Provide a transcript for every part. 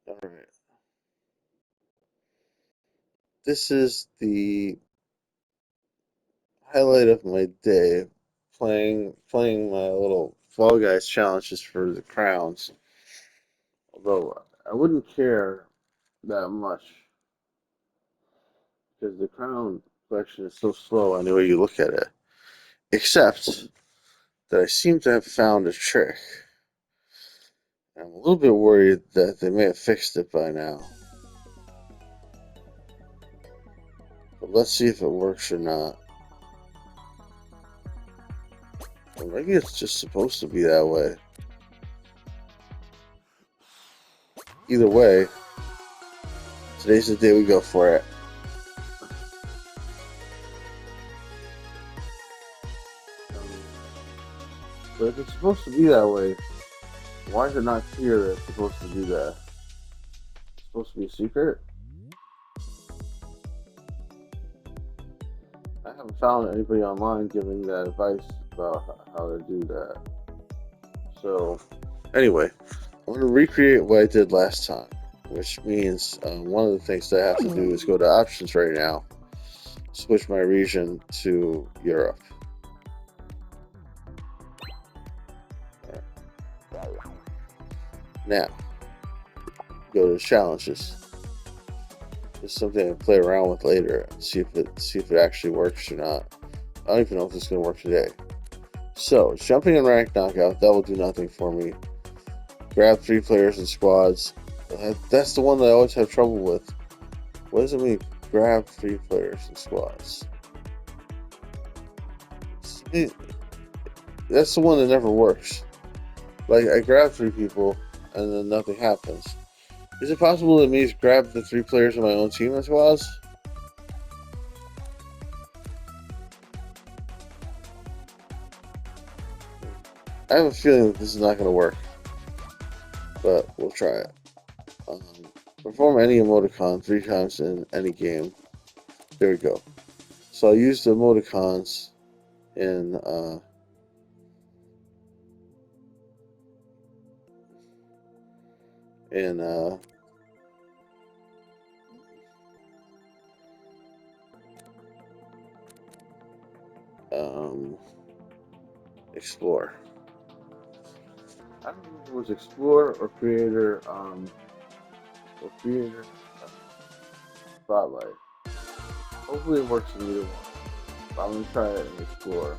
Alright. This is the highlight of my day, playing my little Fall Guys challenges for the crowns. Although I wouldn't care that much because the crown collection is so slow any way you look at it. Except that I seem to have found a trick. I'm a little bit worried that they may have fixed it by now. But let's see if it works or not. Or maybe it's just supposed to be that way. Either way, today's the day we go for it. But if it's supposed to be that way, why is it not clear that it's supposed to do that? It's supposed to be a secret? I haven't found anybody online giving that advice about how to do that. So, anyway, I'm going to recreate what I did last time, which means one of the things that I have to do is go to options right now, switch my region to Europe. Now, go to challenges. It's something I can play around with later and see if it actually works or not. I don't even know if it's going to work today. So, jumping in ranked knockout, that will do nothing for me. Grab 3 players in squads. That's the one that I always have trouble with. What does it mean, grab 3 players in squads? That's the one that never works. Like, I grab 3 people, and then nothing happens. Is it possible that it means grab the 3 players on my own team in squads? I have a feeling that this is not going to work, but we'll try it. Perform any emoticon 3 times in any game. There we go. So I used the emoticons in Explore. I don't know if it was Explore or Creator Spotlight. Hopefully it works in either one. But I'm gonna try it in Explore.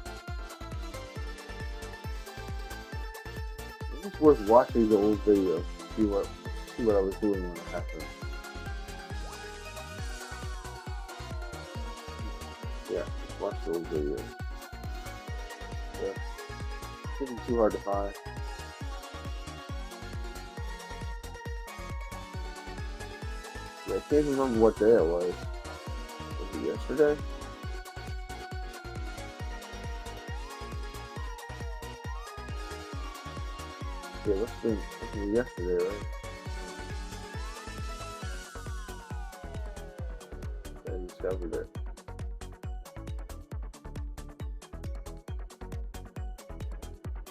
It's worth watching the old video to see what I was doing when it happened. Yeah, just watch the old video. Yeah. Shouldn't be too hard to find. Yeah, I can't remember what day it was. Was it yesterday? Yeah, it must have been yesterday, right? I discovered it.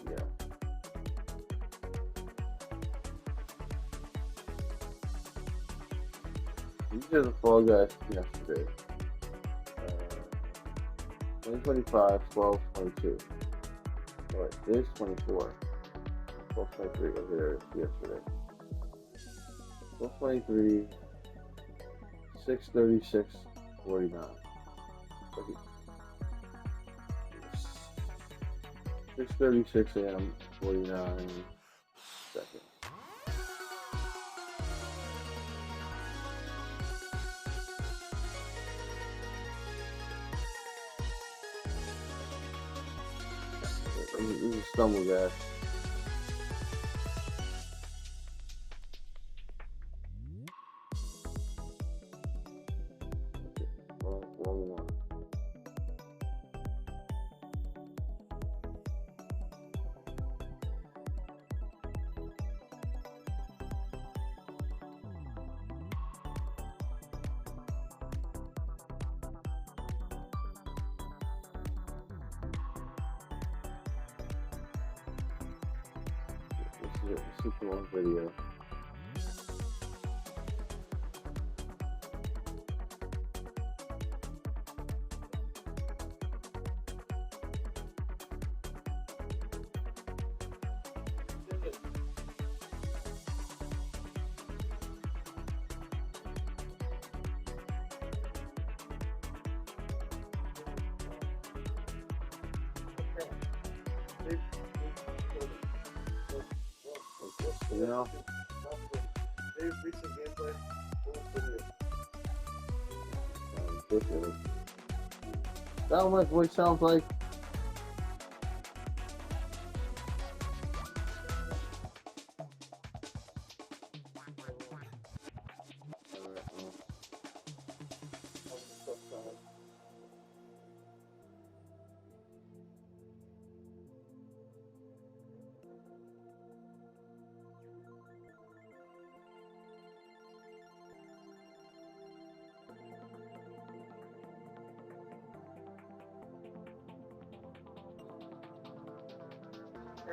Yeah. These are the Fall Guys yesterday. 2025, 12, 22. Alright, today's 24. 12, 23. Okay, there it is yesterday. 12, 23, 6:36, 49. 6:36 a.m. 49 seconds. This is Stumble Guys. Wrong one. This is a super long video. You know? Recent gameplay. Ridiculous. Is that what my voice sounds like?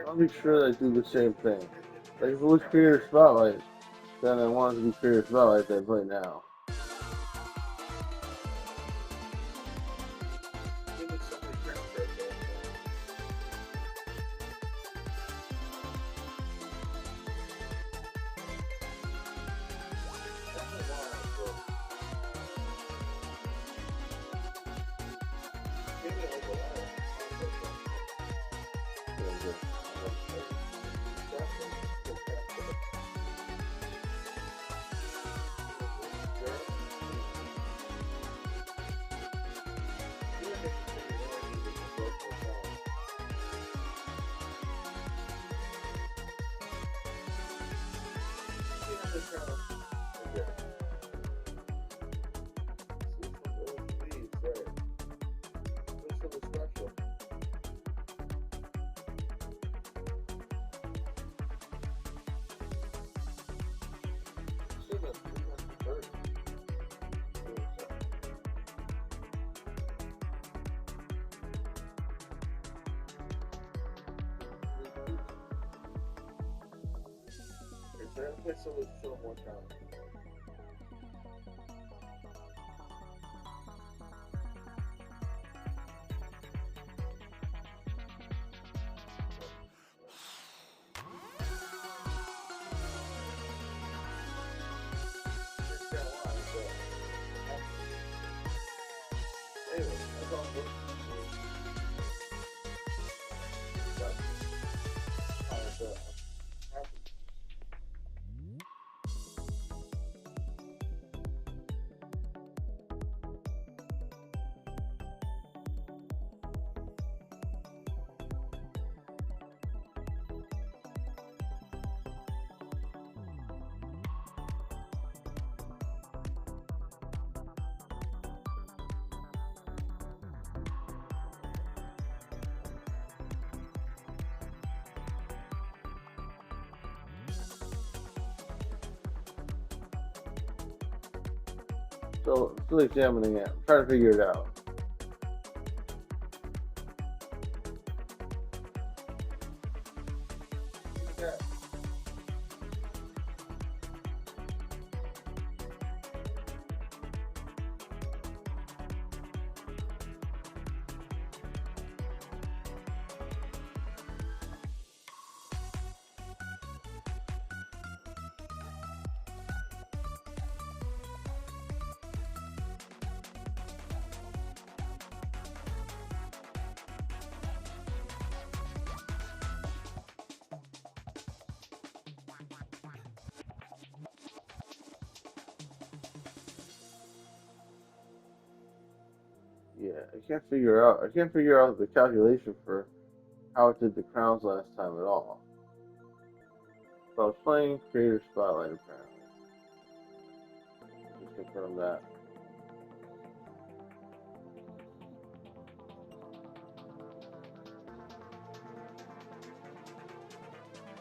I'll be sure they do the same thing. Like if it was Creator Spotlight, then I want it to be Creator Spotlight they play now. Play some of the film one time. Anyway, that's all good. Still examining it. I'm trying to figure it out. Yeah, I can't figure out the calculation for how it did the crowns last time at all. So I was playing Creator Spotlight apparently. Just confirm that.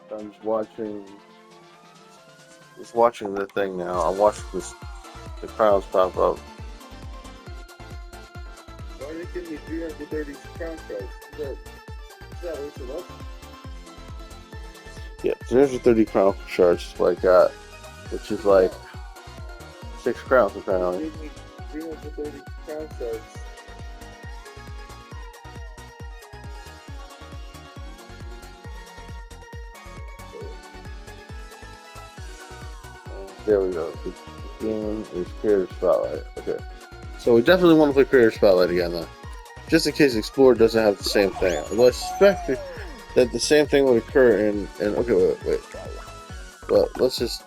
So I'm just watching the thing now. I'm watching the crowns pop up. Why are they giving me 330 crown cards? Is that what it was? Yeah, 330 crown shards is what I got, which is like 6 crowns apparently. 330 crown shards. There we go. The game is Creator Spotlight. Okay. So we definitely want to play Creator Spotlight again then. Just in case Explorer doesn't have the same thing. Although I suspect that the same thing would occur in okay, wait. But let's just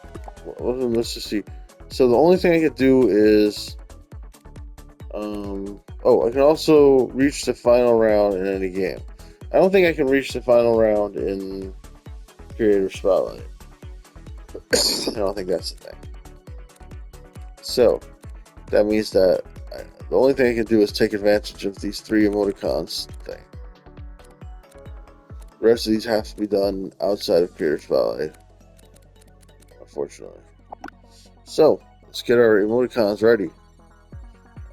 see. So the only thing I could do is, I can also reach the final round in any game. I don't think I can reach the final round in Creator Spotlight. I don't think that's the thing. So that means that the only thing I can do is take advantage of these 3 emoticons thing. The rest of these have to be done outside of Creator Spotlight, unfortunately. So let's get our emoticons ready.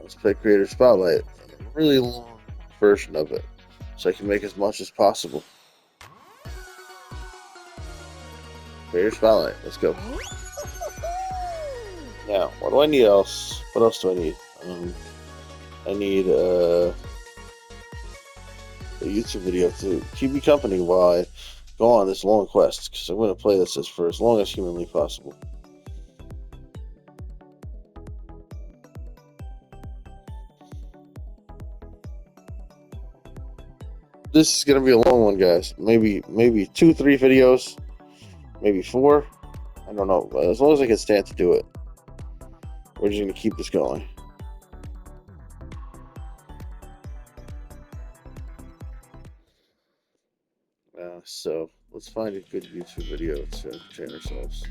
Let's play Creator Spotlight, a really long version of it, so I can make as much as possible. Creator Spotlight, let's go. Now, what do I need else? What else do I need? I need a YouTube video to keep me company while I go on this long quest, because I'm going to play this for as long as humanly possible. This is going to be a long one, guys. Maybe 2, 3 videos, maybe 4. I don't know, but as long as I can stand to do it, we're just going to keep this going. So let's find a good YouTube video to entertain ourselves.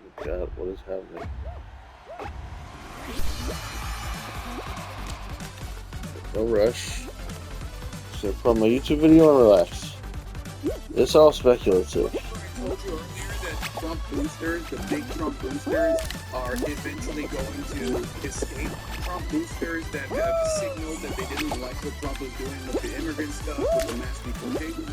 Oh God, what is happening? No rush. So put my YouTube video and relax. It's all speculative. I told you earlier that Trump boosters, the big Trump boosters, are eventually going to escape. Trump boosters that have signaled that they didn't like what Trump was doing with the immigrant stuff, with the mass deportation,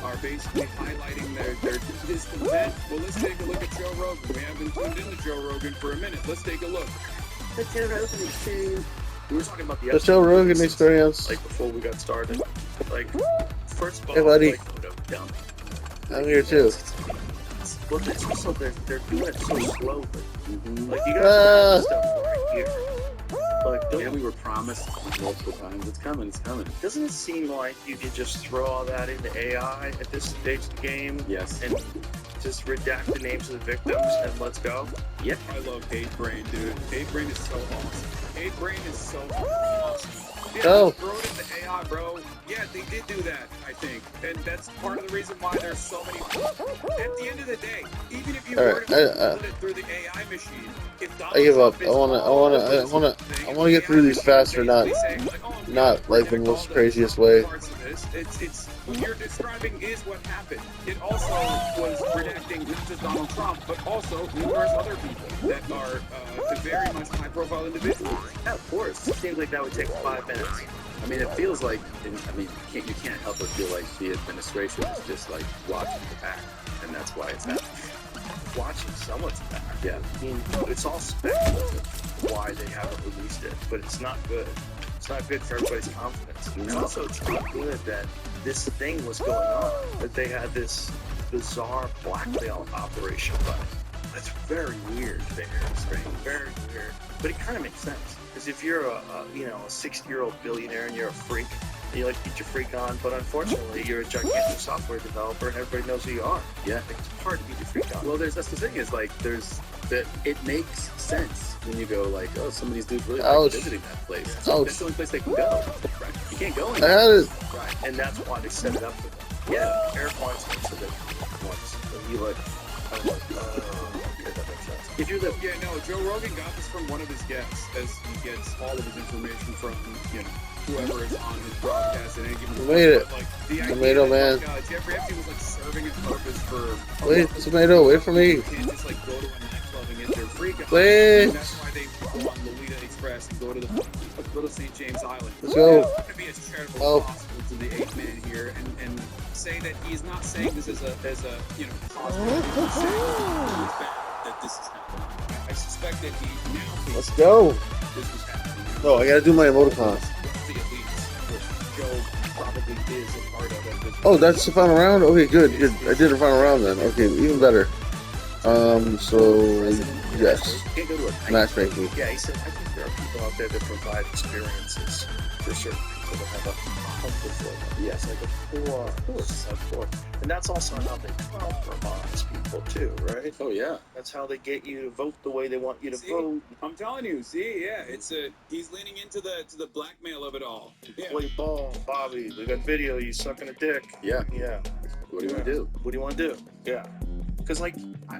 are basically highlighting their discontent. Well, let's take a look at Joe Rogan. We haven't tuned into Joe Rogan for a minute. Let's take a look. The Joe Rogan experience. We were talking about The Joe Rogan experience. Like before we got started. Like, first of all, hey buddy, dumb. I'm here too. Well, it's also they're doing it so slowly. Like you guys stuff right here. Like, Yeah, we were promised multiple times. It's coming. It's coming. doesn't it seem like you could just throw all that into AI at this stage of the game? Yes. And just redact the names of the victims and let's go? Yep. I love Hate Brain, dude. Hate Brain is so awesome. Hate Brain is so awesome. Yeah, Oh. throw it into AI, bro. Yeah, they did do that, I think. And that's part of the reason why there's so many. At the end of the day, even if you were to put it through the AI machine, if Donald I give up. Trump is I want to get through these faster, not like the most craziest way. It's what you're describing is what happened. It also was redacting not just Donald Trump, but also numerous other people that are very much high-profile individuals. Yeah, of course. It seems like that would take 5 minutes. I mean, it feels like, you can't help but feel like the administration is just like watching the back, and that's why it's happening. Watching someone's back. Yeah. I mean, it's all speculative why they haven't released it, but it's not good. It's not good for everybody's confidence. And also, it's not good that this thing was going on, that they had this bizarre blackmail operation running. That's very weird, very weird. But it kind of makes sense. Because if you're a 60-year-old billionaire and you're a freak, and you like to get your freak on, but unfortunately you're a gigantic software developer and everybody knows who you are. Yeah. It's hard to get your freak on. Well, that's the thing is like it makes sense when you go like, oh, some of these dudes really like visiting that place. That's the only place they can go. Right? You can't go anywhere. I had it. Right, and that's why they set it up for them. Yeah, Eric Weinstein said that once, and he like, I was like, okay, that makes sense. If you're Joe Rogan got this from one of his guests, as he gets all of his information from, whoever is on his broadcast at any given point. Made it. Like, the idea Tomato that, man. Jeffrey Epstein was like serving his purpose for. Wait, tomato, wait for me. You can't just like go to a nightclub and get their freak on. Wait. And that's why they go on Lolita Express and go to St. James Island. Let's go. I'm gonna be as charitable as possible to the ape man here and say that he's not saying this as a positive. He's saying that this is happening. I suspect that he now thinks Let's go. this was happening. Oh, I gotta do my emoticon. The elites, which Joe probably is a part of at this Oh, that's the final round? Okay, good. I did the final round then. Okay, even better. So, yes. Can't go to a Matchmaking. Yeah, he said, I think there are people out there that provide experiences for certain people that have a comfort level. Yes, like of course. And that's also how they compromise people too, right? Oh yeah. That's how they get you to vote the way they want you to See, vote. I'm telling you, he's leaning into the blackmail of it all. Yeah. Play ball, Bobby. We got video, you sucking a dick. Yeah. Yeah. What do you want to do? What do you want to do? Yeah. Because, like,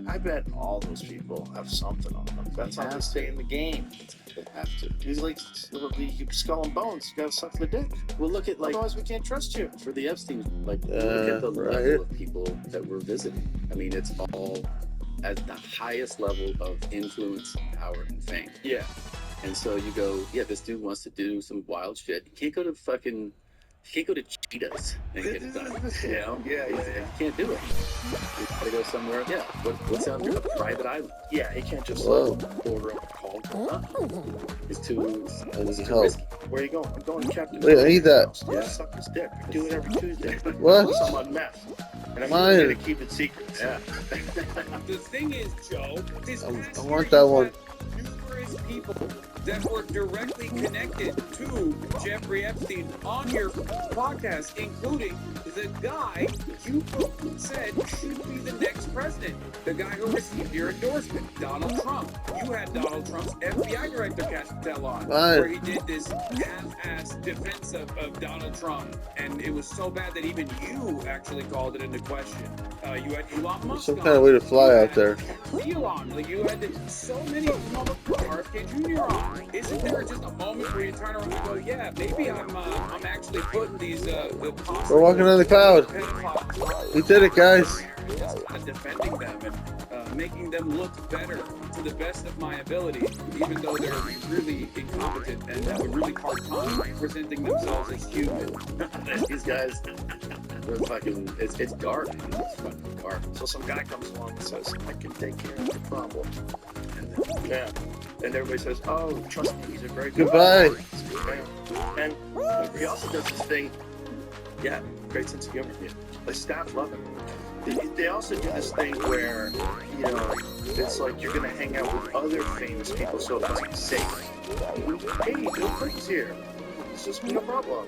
I bet all those people have something on them. That's how they stay in the game. They have to. He's like, skull and bones. You gotta suck the dick. Well, look at like Otherwise, we can't trust you. for the Epstein, like look at the right. level of people that we're visiting. I mean, it's all at the highest level of influence, power, and fame. Yeah. And so you go, yeah, this dude wants to do some wild shit. You can't go to Cheetahs and get it done. You know? Yeah. You can't do it. You gotta go somewhere. Yeah. What's out there? A private island. Yeah, he can't just Whoa. order a call. It's too help. risky. Where are you going? I'm going to Captain. Wait, I need that. Yeah. Suck his dick. I do it every Tuesday. What? I'm on meth. And I'm Mine. going to keep it secret. Yeah. The thing is, Joe, this I past want year that you one. had numerous people that were directly connected to Jeffrey Epstein on your podcast, including the guy you said should be the next president, the guy who received your endorsement, Donald Trump. You had Donald Trump's FBI director, Kash Patel, on, Right. where he did this half-ass defense of Donald Trump, and it was so bad that even you actually called it into question. You had Elon Musk Some on. kind of way to fly You out had there. Elon, like you had so many RFK Jr. on. Isn't there just a moment where you turn around and go, yeah, maybe I'm actually putting these We're walking on the cloud. We did it, guys. Just kind of defending them and making them look better to the best of my ability, even though they're really incompetent and have a really hard time presenting themselves as human. These guys, they're fucking. It's dark. It's fucking dark. So some guy comes along and says, I can take care of the problem. And then, yeah. And everybody says, oh, trust me, he's a great guy. Goodbye. And he also does this thing, yeah, great sense of humor. Yeah. The staff love him. They also do this thing where, you know, it's like you're going to hang out with other famous people, so it's safe. Hey, Bill Clinton's here. It's just no problem.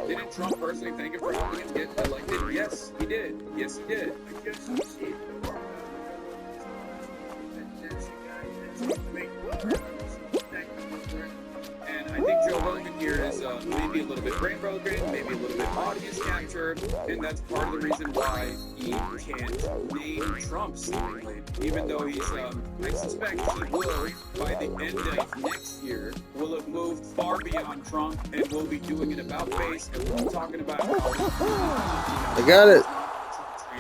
Didn't Trump personally thank him for helping him get elected? Yes, he did. Yes, he did. I guess you see. And I think Joe Rogan here is maybe a little bit brain broken, maybe a little bit audience captured, and that's part of the reason why he can't name Trump seemingly. Even though he's, I suspect he will, by the end of next year, will have moved far beyond Trump and will be doing it about face and we'll be talking about how, I got it.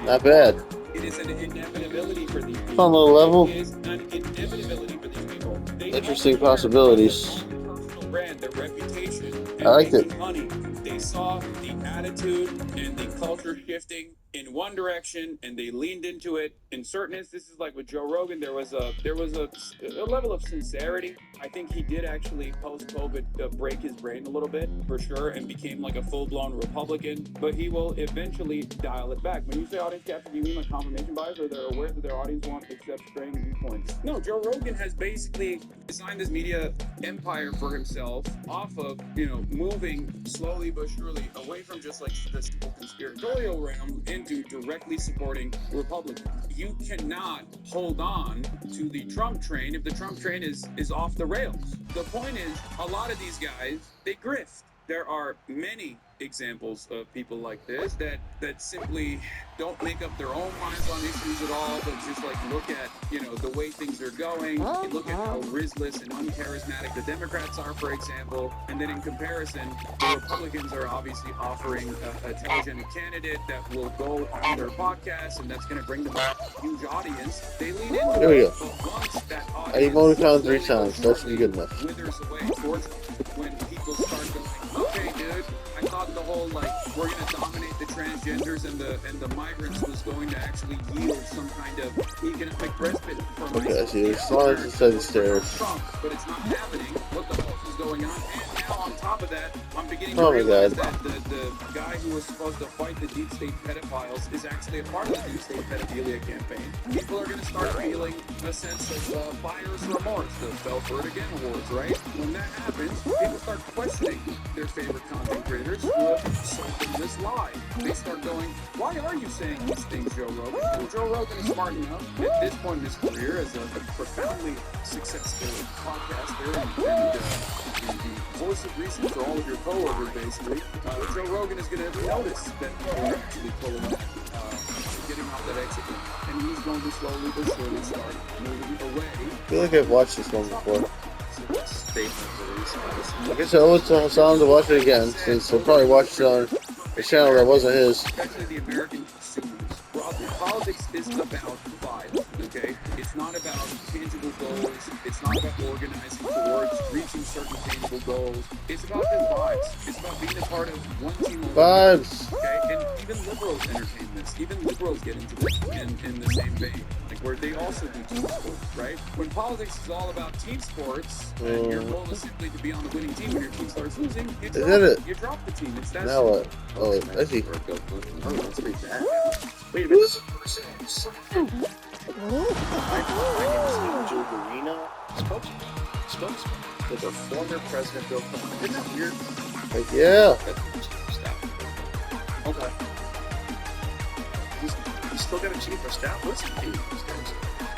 Not bad. it is an inevitability for these people. Fun little level. It is an inevitability for these people. They Interesting know possibilities. their personal brand, their reputation, and I liked making it. money. They saw the attitude and the culture shifting in one direction, and they leaned into it. In certain instances, like with Joe Rogan, there was a level of sincerity. I think he did actually post-COVID break his brain a little bit for sure, and became like a full-blown Republican. But he will eventually dial it back. When you say audience capture, do you mean like confirmation bias, or they're aware that their audience wants to accept straying viewpoints? No, Joe Rogan has basically designed this media empire for himself off of, moving slowly but surely away from just like this conspiratorial realm into directly supporting Republicans. You cannot hold on to the Trump train if the Trump train is off the rails. The point is, a lot of these guys, they grift. There are many examples of people like this that simply don't make up their own minds on issues at all, but just like look at, the way things are going. You look at how riskless and uncharismatic the Democrats are, for example, and then in comparison, the Republicans are obviously offering a telegenic candidate that will go on their podcast, and that's going to bring them a huge audience. They lean into There we it, go. but once that I audience emoticon 3 times. That should be good enough. withers away, unfortunately, when people start going, okay, dude, I thought the whole we're gonna dominate the transgenders and the migrants was going to actually yield some kind of economic respite from Okay, I see. As long as it's inside the stairs. Trump, but it's not happening. What the fuck is going going on. And now on top of that, I'm beginning Oh to my realize God. that the guy who was supposed to fight the deep state pedophiles is actually a part of the deep state pedophilia campaign. People are going to start feeling a sense of buyer's remorse, the Belfort Again Awards, right? When that happens, people start questioning their favorite content creators who have sold them this lie. They start going, why are you saying these things, Joe Rogan? Well, Joe Rogan is smart enough at this point in his career as a profoundly successful podcaster and the voice of reason for all of your coworkers, basically. Joe Rogan is going to notice that people are actually pulling getting off that exit, and he's going to slowly but surely start moving away. I feel like I've watched this one before. Statement released by this. I guess I owe it to Hassan to watch it again, since he'll probably watch it on a channel that wasn't his. Especially the American consumers. Politics is about vibes, okay? It's not about tangible goals. It's not about organizing towards reaching certain tangible goals. It's about just vibes. It's about being a part of one team. Vibes. Okay? And even liberals entertain this. Even liberals get into this in the same vein. Like where they also do team sports, right? When politics is all about team sports, and your goal is simply to be on the winning team when your team starts losing, you drop the team. It's that Now what? Oh, I see. Oh, that's pretty bad. Wait a minute. My name is Joe Garina, spokesman for the former President Bill Clinton. Isn't that weird? Like, yeah. Stop. Okay. He's still got a chief of staff. What's he do?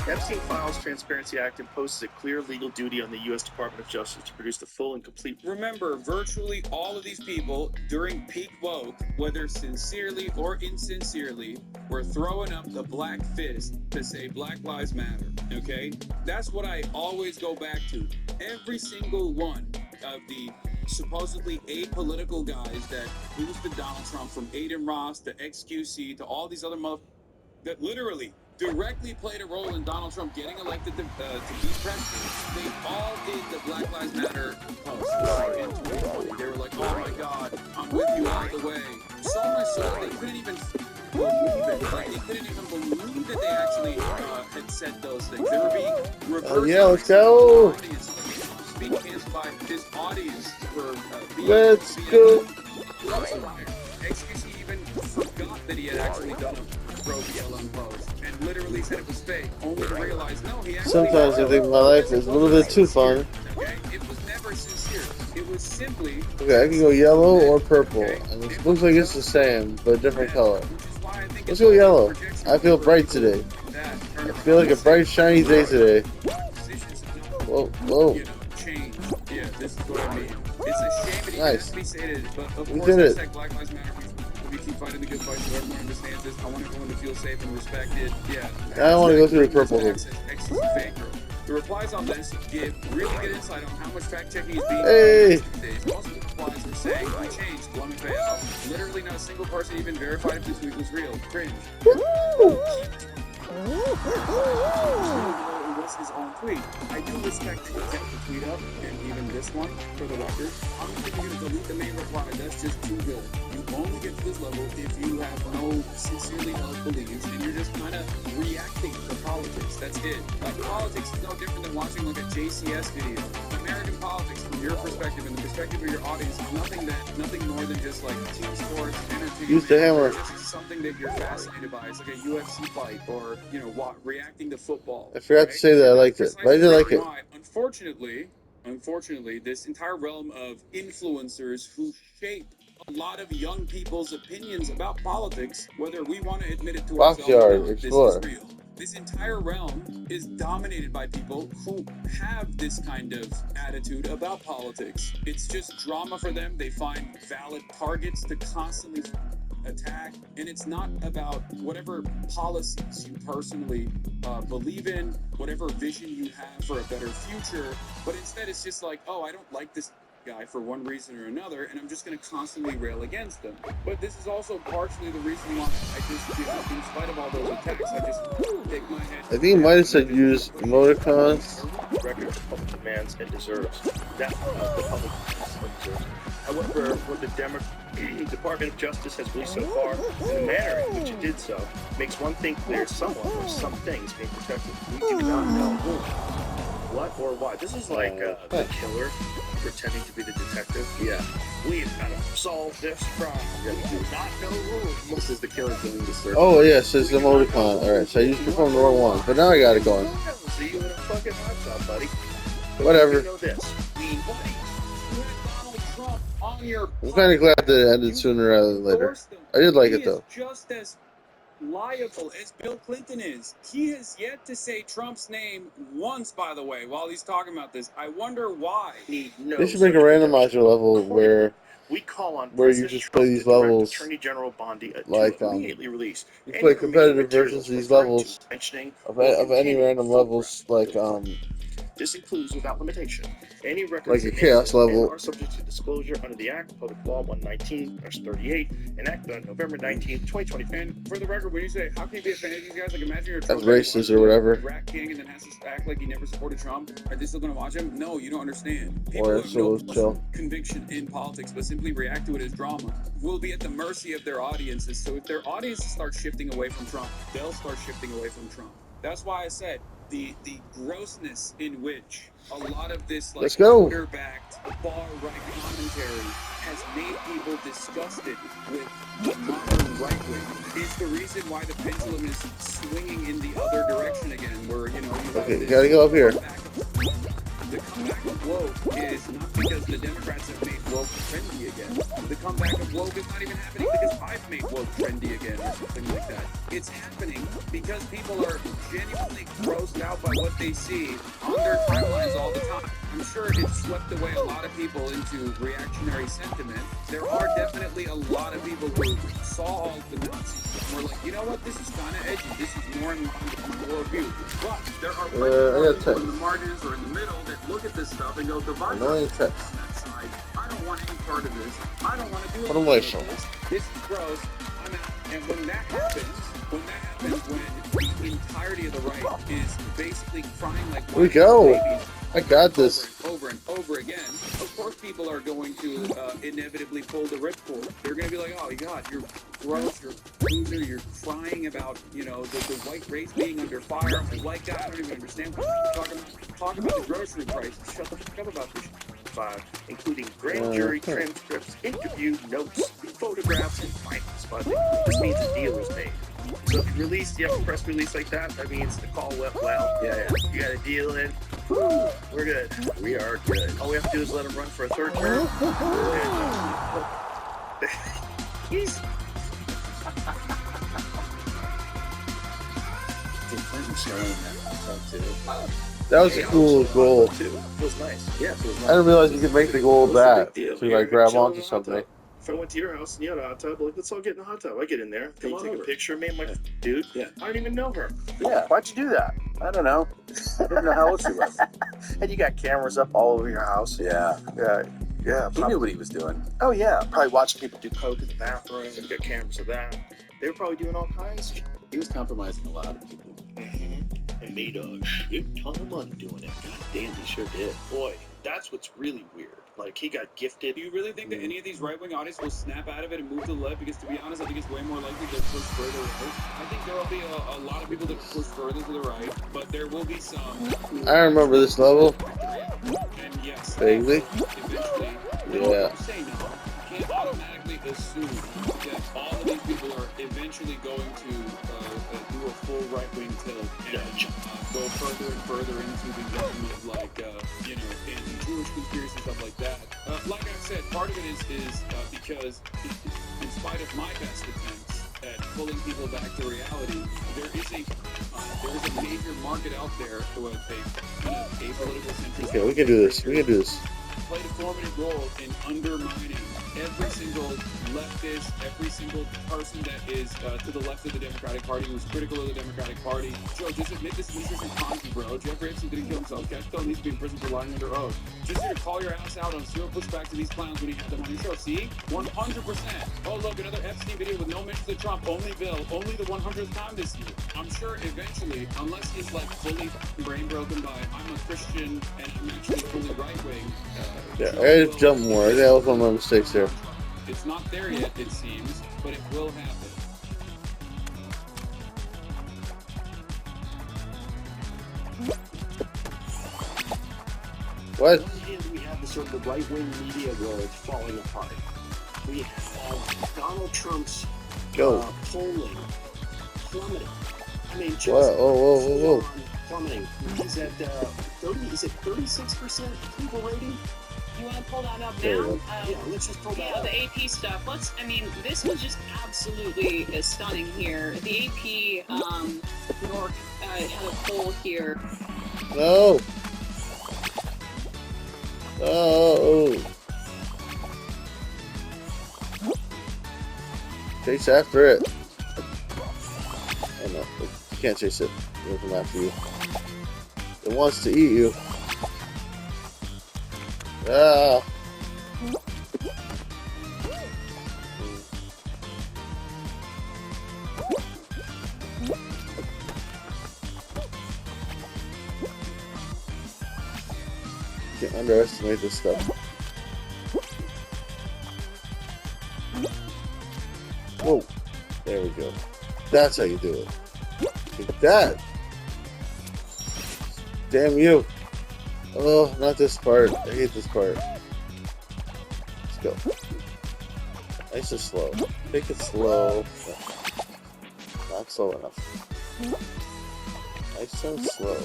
The Epstein Files Transparency Act imposes a clear legal duty on the U.S. Department of Justice to produce the full and complete. Remember, virtually all of these people during peak woke, whether sincerely or insincerely, were throwing up the black fist to say Black Lives Matter. Okay? That's what I always go back to. Every single one of the supposedly apolitical guys that boosted Donald Trump, from Aiden Ross to XQC to all these other that literally directly played a role in Donald Trump getting elected to be president. They all did the Black Lives Matter post in 2020. They were like, oh my God, I'm with you all the way. So much so that they couldn't even believe it. Like, they couldn't even believe that they actually had said those things. They were being reversed. Oh yeah, let's go. Being canceled by his audience for being Let's go. XQC even forgot that he had actually done a pro BLM post and literally said it was fake, only to realize, no, he actually... Sometimes I think my life is a little bit too fun. Okay, it was never sincere. It was simply... Okay, I can go yellow or purple, and it looks like it's the same, but different color. Let's go yellow. I feel bright today. I feel like a bright, shiny day today. Whoa, whoa. You know, change. Yeah, this is what I mean. It's a shame that he has to be stated, but of We course, did it. hashtag Black Lives Matter. We keep fighting the good fight so everyone understands this. I want everyone to feel safe and respected. Yeah. I don't want to go through the purple hoop. The replies on this give really good insight on how much fact checking is being Hey. done these days. Most of the replies are saying, I changed, glum and fail. Literally not a single person even verified if this tweet was real. Cringe. Was his own tweet. I do respect that he kept the tweet up, and even this one, for the record. I'm just going to delete the main reply. That's just too good. You only get to this level if you have no sincerely held beliefs, and you're just kind of reacting to politics. That's it. Like, politics is no different than watching like a JCS video. American politics, from your perspective and the perspective of your audience, is nothing more than just like team sports, entertainment. Use the hammer. Just something that you're fascinated by. It's like a UFC fight, or reacting to football. I forgot to say that I liked it, but I did like it. Unfortunately, this entire realm of influencers who shape a lot of young people's opinions about politics, whether we want to admit it to ourselves or not, this is real. This entire realm is dominated by people who have this kind of attitude about politics. It's just drama for them. They find valid targets to constantly attack, and it's not about whatever policies you personally believe in, whatever vision you have for a better future, but instead it's just like, oh, I don't like this guy for one reason or another, and I'm just going to constantly rail against them. But this is also partially the reason why I just, in spite of all those attacks, I just take my head. I think he might have said use emoticons. Record the public demands and deserves. That the public deserves. However, what the Department of Justice has released so far, and the manner in which it did so, makes one thing clear: someone or some things being protected. We do not know who. what or why. This is like the killer pretending to be the detective. Yeah. We've got to solve this crime. We do not know rules. This is the killer doing the search. Oh yeah, it says the emoticon. Alright, so I used to perform the wrong one, but now I got it going. See you in a fucking hot tub, buddy. But Whatever. You know this. I mean, buddy, you had Donald Trump on your I'm kind of glad that it ended sooner rather than later. I did like it though. He is just as liable as Bill Clinton is. He has yet to say Trump's name once, by the way, while he's talking about this. I wonder why. They should make a randomizer level where we call on you just play these levels Attorney General Bondi like immediately release. you play competitive versions of these levels of any random levels like This includes, without limitation, any records like a chaos level are subject to disclosure under the Act, Public Law 119/38, enacted on November 19th, 2020. And for the record, when you say, how can you be a fan of these guys? Like, imagine you're a as racist or whatever. Rat King and then has to act like he never supported Trump. Are they still going to watch him? No, you don't understand. People Or who so have no chill. conviction in politics but simply react to it as drama will be at the mercy of their audiences. So if their audiences start shifting away from Trump, they'll start shifting away from Trump. That's why I said the grossness in which a lot of this like Let's go. Twitter-backed far-right commentary has made people disgusted with the modern right wing is the reason why the pendulum is swinging in the other direction again. Where you have Okay, this gotta go up here. The comeback of woke is not because the Democrats have made woke trendy again. The comeback of woke is not even happening because I've made woke trendy again or something like that. It's happening because people are genuinely grossed out by what they see on their timelines all the time. I'm sure it swept away a lot of people into reactionary sentiment. There are definitely a lot of people who saw all the Nazis and were like, you know what, this is kind of edgy. This is more in line with my worldview. But there are plenty of people in the margins or in the middle that look at this stuff and go, the vibe on that side. I don't want any part of this. I don't want to do anything with this. This is gross. I'm out. And when that happens, when the entirety of the right is basically crying like We go. babies I got this. over and over again, of course people are going to inevitably pull the ripcord. They're going to be like, oh God, you're gross, you're a loser, you're crying about, the white race being under fire. I'm a white guy, I don't even understand what you're talking about. Talk about the grocery prices. Shut the fuck up about this. Including grand jury transcripts, interview notes, photographs, and findings. But this means a deal was made. So if you have a press release like that, that means the call went well. Yeah. You got a deal in. Woo, we're good. We are good. All we have to do is let him run for a third term. He's. That was a cool goal. It was nice. Yeah, it was nice. I didn't realize you could make the goal that to like grab onto something. If I went to your house and you had a hot tub, like, let's all get in the hot tub. I get in there. Can you take a picture of me and my dude? Yeah. I don't even know her. Yeah. Why'd you do that? I don't know. I didn't know how old she was. And you got cameras up all over your house. Yeah. Yeah. He knew what he was doing. Oh, yeah. Probably watching people do coke in the bathroom. And got cameras of that. They were probably doing all kinds of shit. He was compromising a lot of people. And made a shit ton of money doing it. God damn, he sure did. Boy, that's what's really weird. Like, he got gifted. Do you really think that any of these right-wing audience will snap out of it and move to the left? Because, to be honest, I think it's way more likely to push further right. I think there will be a lot of people that push further to the right, but there will be some. I remember this level. And yes, Vaguely. eventually. Yeah. Say no. You can't automatically assume that all of these people are eventually going to do a full right-wing tilt and go further and further into the realm of like anti-Jewish conspiracy and stuff like that. Like I said, part of it is because in spite of my best attempts at pulling people back to reality, there is a major market out there with a kind of apolitical centrist. Okay, we can do this. We can do this. Played a formative role in undermining every single leftist, every single person that is to the left of the Democratic Party who's critical of the Democratic Party. Joe, just admit this isn't Ponzi, bro. Jeffrey Epstein didn't kill himself. Cash Bell needs to be in prison for lying under oath. Just here to call your ass out on zero pushback to these clowns when you have them on your show. See? 100%. Oh, look, another Epstein video with no mention to Trump. Only Bill. Only the 100th time this year. I'm sure eventually, unless he's like fully brain broken by I'm a Christian and I'm actually fully right-wing. Yeah, I had to jump more. I think that was one of my mistakes there. It's not there yet, it seems, but it will happen. What? On one hand, we have the sort of the right-wing media world falling apart. We have Donald Trump's polling plummeting. I mean, just whoa. plummeting. He's at 36% approval rating? You want to pull that up There now? we Yeah, let's just pull that Yeah, up. the AP stuff. This was just absolutely stunning here. The AP, New York, had a poll here. No. Oh. Chase after it. Oh no, you can't chase it. It'll come after you. It wants to eat you. Ah. Can't underestimate this stuff. Whoa. There we go. That's how you do it. Take that. Damn you. Oh, not this part. I hate this part. Let's go. Nice and slow. Take it slow. Not slow enough. Nice and slow.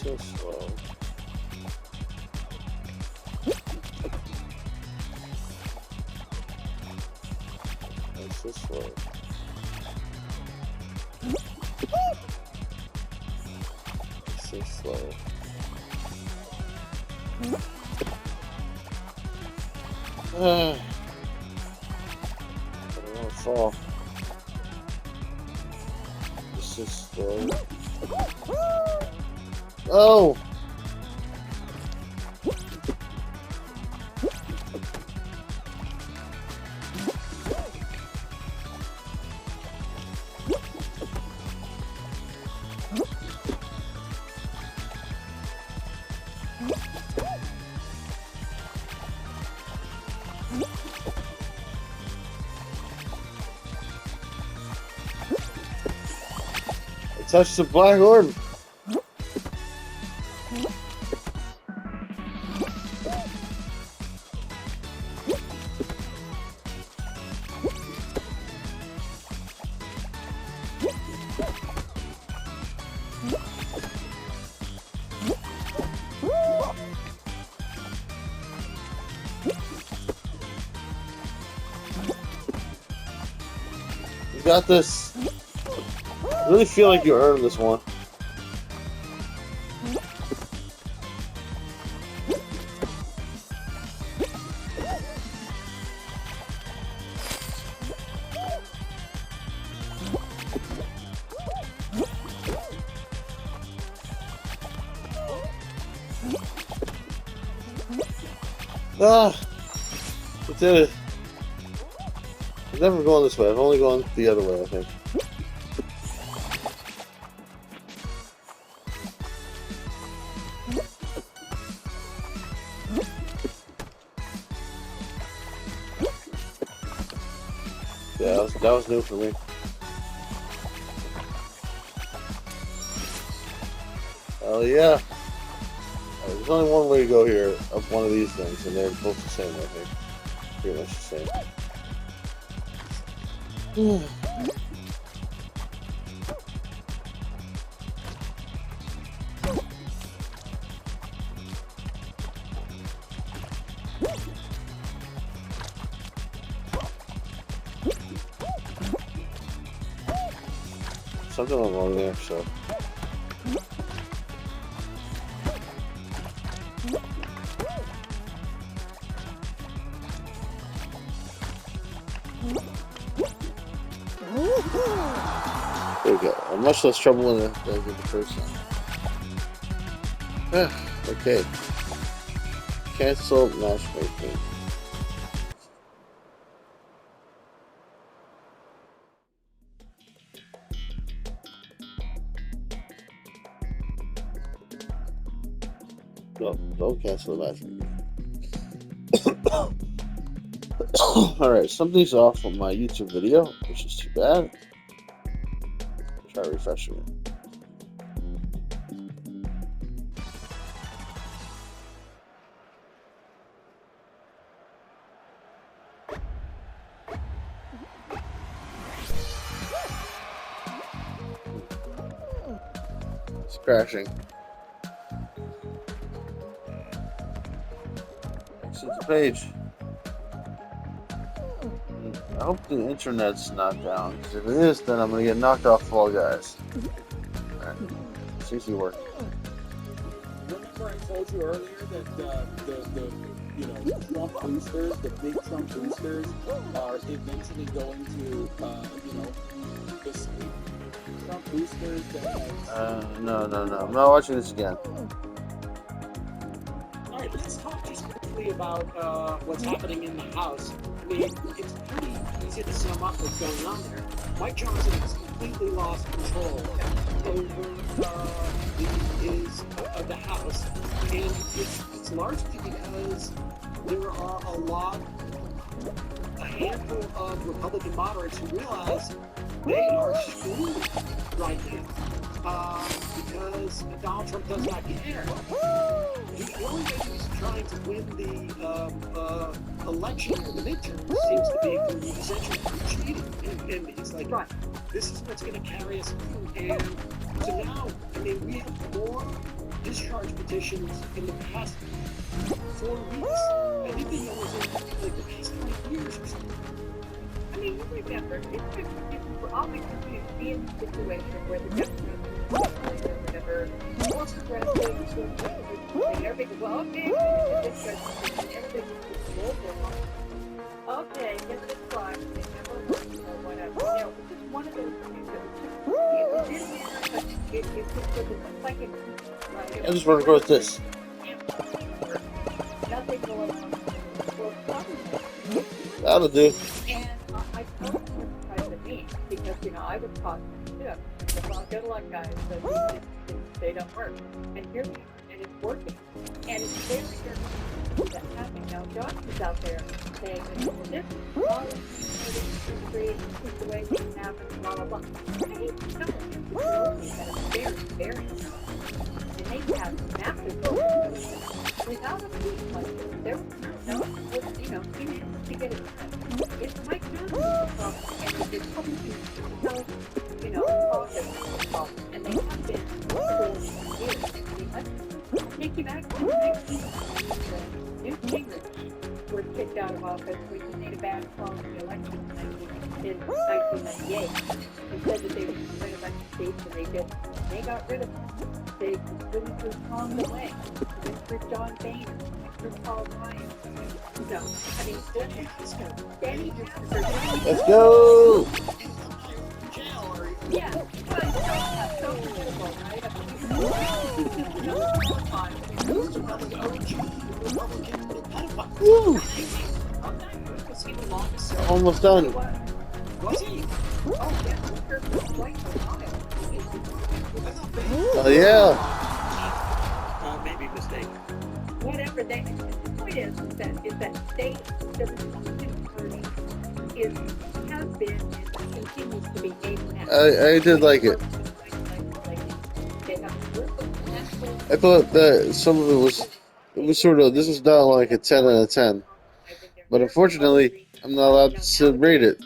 So slow. That's so slow. It's so slow. I don't want to fall. It's so slow. Oh! I touched the black orb. You got this. I really feel like you earned this one. Ah, I did it. I've never gone this way. I've only gone the other way, I think. Yeah, that was new for me. Hell yeah. There's only one way to go here, up one of these things, and they're both the same, I think. Pretty much the same. Something went wrong there, so. There we go. I'm much less trouble than the first time. Okay. Cancel matchmaking. Don't cancel the match. Alright, something's off on my YouTube video, which is too bad. Try refreshing it. It's crashing. Exit the page. I hope the internet's not down, because if it is, then I'm gonna get knocked off Fall Guys. Alright, seems to be working. Remember I told you earlier that the Trump boosters, the big Trump boosters, are eventually going to escape. Trump boosters that No. I'm not watching this again. All right, let's talk just quickly about what's happening in the House. I mean, it's pretty easy to sum up what's going on there. Mike Johnson has completely lost control over of the House, and it's largely because there are a handful of Republican moderates who realize they are screwed right now because Donald Trump does not care. The only way he's trying to win the election or the midterm seems to be through essentially cheating. And he's like, right, this is what's going to carry us through. And so now, I mean, we have more discharge petitions in the past 4 weeks. I think they was in like the past 20 years or something. I mean, you remember, we're always going to be in a situation where the government or whatever, more progressive, and everything, well, okay, everything is global. Okay, get this flag, it never works, or whatever. You know, it's just one of those things that it didn't matter, but it just looks like it. Right? I just want to go with this. Nothing going on. Well, probably. That'll do. And I told him to me because, I was talking to him. Well, good luck, guys. But they don't work. And here we are, and it's working. And it's very good that's happening. Now, Josh is out there saying that this is the way things happen, blah, blah, blah. And he's telling you that it's very, very and they have massive growth. Without a piece like this, there was no, he managed to get it done. It's Mike Johnson's problem, and the Republicans themselves, office, and they have been for years. I mean, let's take you back to the 1990s. Newt Gingrich was kicked out of office when he made a bad call in the election in 1998 and said that they would get rid of states, and they did. They got rid of them. They completely calmed away. Went for John Boehner, went for Paul Ryan. I mean, let's go! Yeah, so beautiful, right? Woo! Almost done. Was he? Oh yeah. Maybe mistake. Whatever the point is that state the Republican Party has been and continues to be I did like it. I thought that some of it was sort of, this was not like a 10 out of 10. But unfortunately, I'm not allowed to rate it.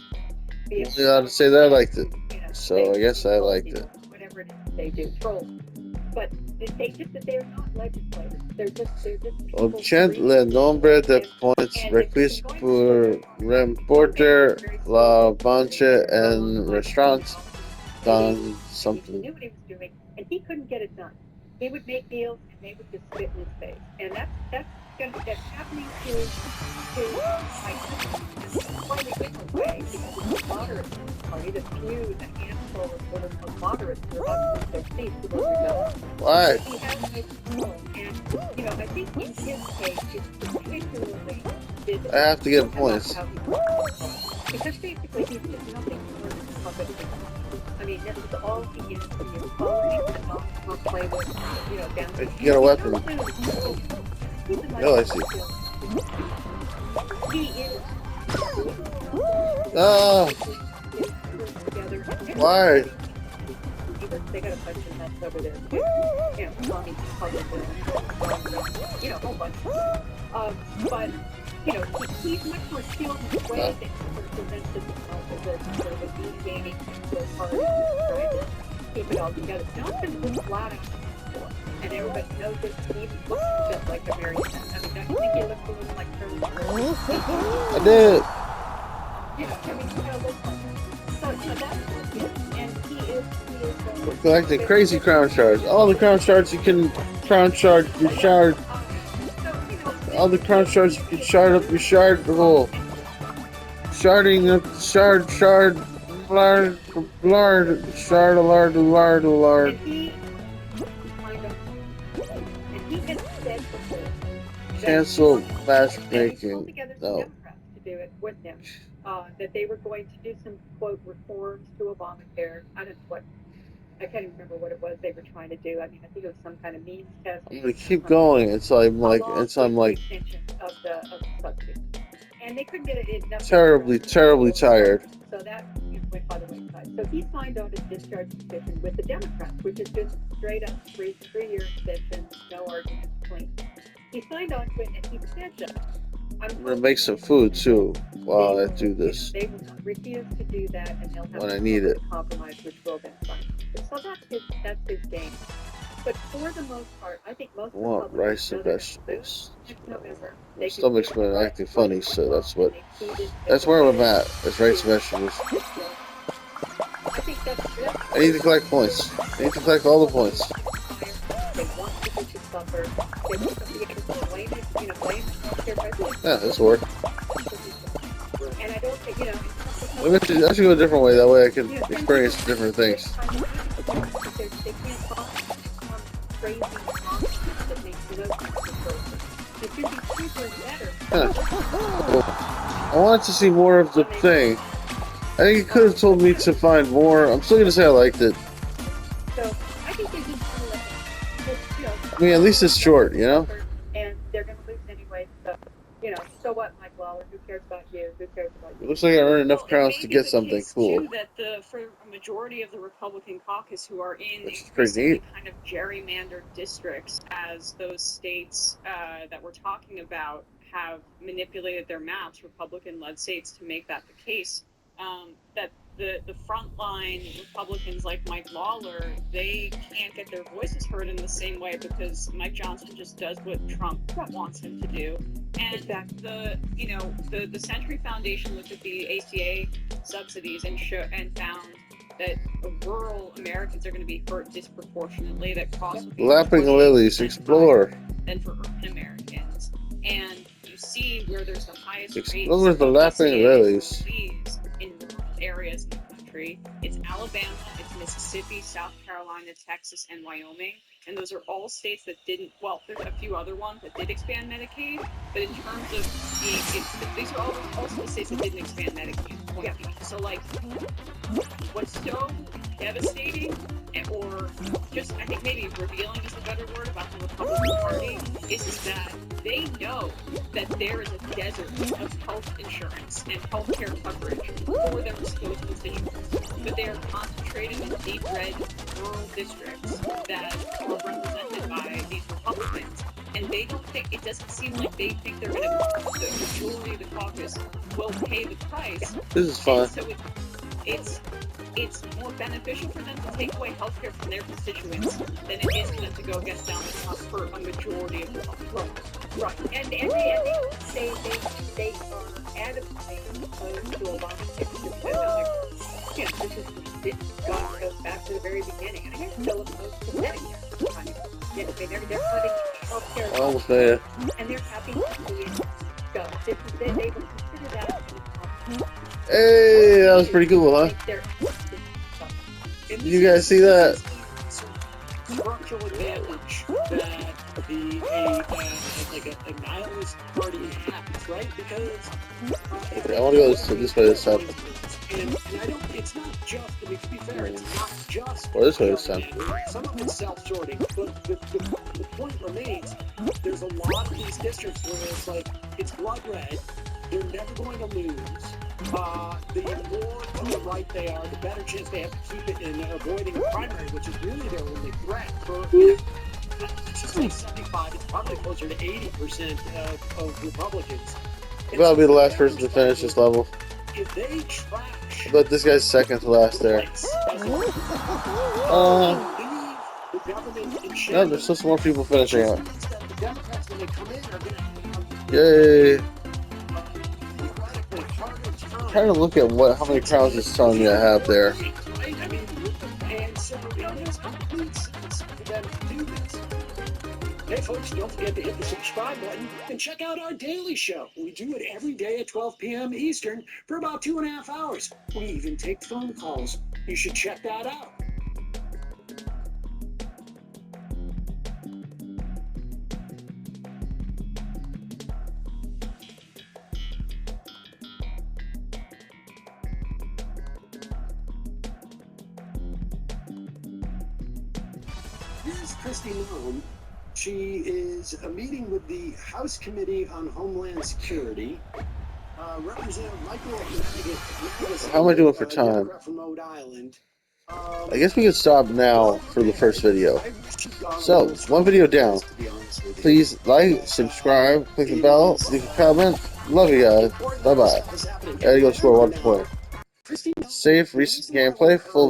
I'm only allowed to say that I liked it. So I guess I liked it. Whatever it is they do, trolls. But they're not legislators. They're just Obtient le nombre de points requis pour remporter la banche en restaurant dans something. He knew what he was doing, and he couldn't get it done. He would make deals, and they would just spit in his face. And that's happening to quite a different way, because it's the moderate party, the few, the handful of moderates who are about to lose their seats to go to Why? He has no control, and I think in his case, it's particularly visible. I have to get points. Because basically he's just nothing more than a puppet. I mean, this is all he is to you. All he can not play with, down Hey, you got a weapon. No, I see. He is. Ah, why? They got a bunch of nuts over there too. Tommy public, a whole bunch. But he's much more skilled in the way that he sort of presents himself as a sort of a being gaming party, trying to keep it all together. Johnson was flat out, and everybody knows that he looks just like a marionette. I mean, don't you think he looks a little like Terminator? I did. He kind of looks like. So that's good, and he is. We're collecting crazy crown shards. All the crown shards you can crown shard your shard. All the crown shards you can shard up your shard hole. Sharding up the shard, lard, lard. Cancel matchmaking. No. To do it with him. That they were going to do some quote reforms to Obamacare. I don't know what. I can't even remember what it was they were trying to do. I mean, I think it was some kind of means test. I'm gonna keep going until I'm like, of the subsidy. And they couldn't get it enough. terribly tired. So that went by the wayside. So he signed on his discharge petition with the Democrats, which is just straight up three-year extension, no arguments, clean. He signed on to it, and he said that. I'm gonna make some food too while I do this. They will refuse to do that, and they'll have when I need it. Compromise, which will then fine. So that's his game. But for the most part, I think most. I want rice and vegetables. November. My stomach's been acting funny, so that's where I'm at. It's rice and vegetables. I think that's I need to collect points. I need to collect all the points. They want people to suffer. They want to be able to blame it, blame their president. Yeah, this will work. And I don't think, Maybe I should go a different way. That way I can experience different things. They can't talk crazy nonsense that makes no sense. It should be cheaper and better. Well, I wanted to see more of the thing. I think it could have told me to find more. I'm still gonna say I liked it. So I think they just want to let I mean, at least it's short, And they're going to lose anyway. So, so what, Mike Lawler? Who cares about you? Who cares about you? It looks like I earned enough crowns to get something cool. Too, that for a majority of the Republican caucus who are in Which is these pretty neat. kind of gerrymandered districts, as those states that we're talking about have manipulated their maps, Republican-led states, to make that the case. That the frontline Republicans like Mike Lawler, they can't get their voices heard in the same way because Mike Johnson just does what Trump wants him to do. And the Century Foundation looked at the ACA subsidies and found that rural Americans are going to be hurt disproportionately. That costs Lapping Lilies, explore. Than for urban Americans. And you see where there's the highest rates Explore the Lapping Lilies. In rural areas in the country. It's Alabama, it's Mississippi, South Carolina, Texas, and Wyoming. And those are all states that didn't, well, there's a few other ones that did expand Medicaid, but in terms of these are also the states that didn't expand Medicaid. Yeah. So, like, what's so devastating, or just, I think maybe revealing is a better word about the Republican Party, is that they know that there is a desert of health insurance and health care coverage for their exposed constituents, but they are concentrated in deep red rural districts that are represented by these Republicans. And they don't think, it doesn't seem like they think they're going to, the majority of the caucus will pay the price. This is fun. And so it's more beneficial for them to take away health care from their constituents than it is for them to go against Donald Trump for a majority of the public. Right. And they are adamantly opposed to Obamacare. This goes back to the very beginning. And they're still opposed to Medicare. They're putting health care. Almost there. And they're happy to see it go. They will consider that. Hey, that was pretty cool, huh? You guys see that? Structural advantage that be a nihilist party happens, right? Because Okay, I want to go this way this time. and I don't. It's not just. I mean, to be fair, it's not just. Well, this way this time. Some of it's self-sorting, but the point remains. There's a lot of these districts where it's like it's blood red. They're never going to lose. The more to the right they are, the better chance they have to keep it in avoiding a primary, which is really their only threat. For let's just say 75, it's probably closer to 80% of Republicans. I'm about to be the last person to finish this level. If they trash, But this guy's second to last there. No, there's still some more people finishing it. Yay! I'm trying to look at how many crowns it's telling me I have there. Hey folks, don't forget to hit the subscribe button and check out our daily show. We do it every day at 12 p.m. Eastern for about 2.5 hours. We even take phone calls. You should check that out. Here's Christy Nome. She is a meeting with the House Committee on Homeland Security. Representative Michael How am I doing for time? from Rhode Island. I guess we can stop now for the first video. So, one video down. Please like, subscribe, click the bell, leave a comment. Love you guys. Bye bye. I gotta go score 1 point. Safe, recent gameplay, full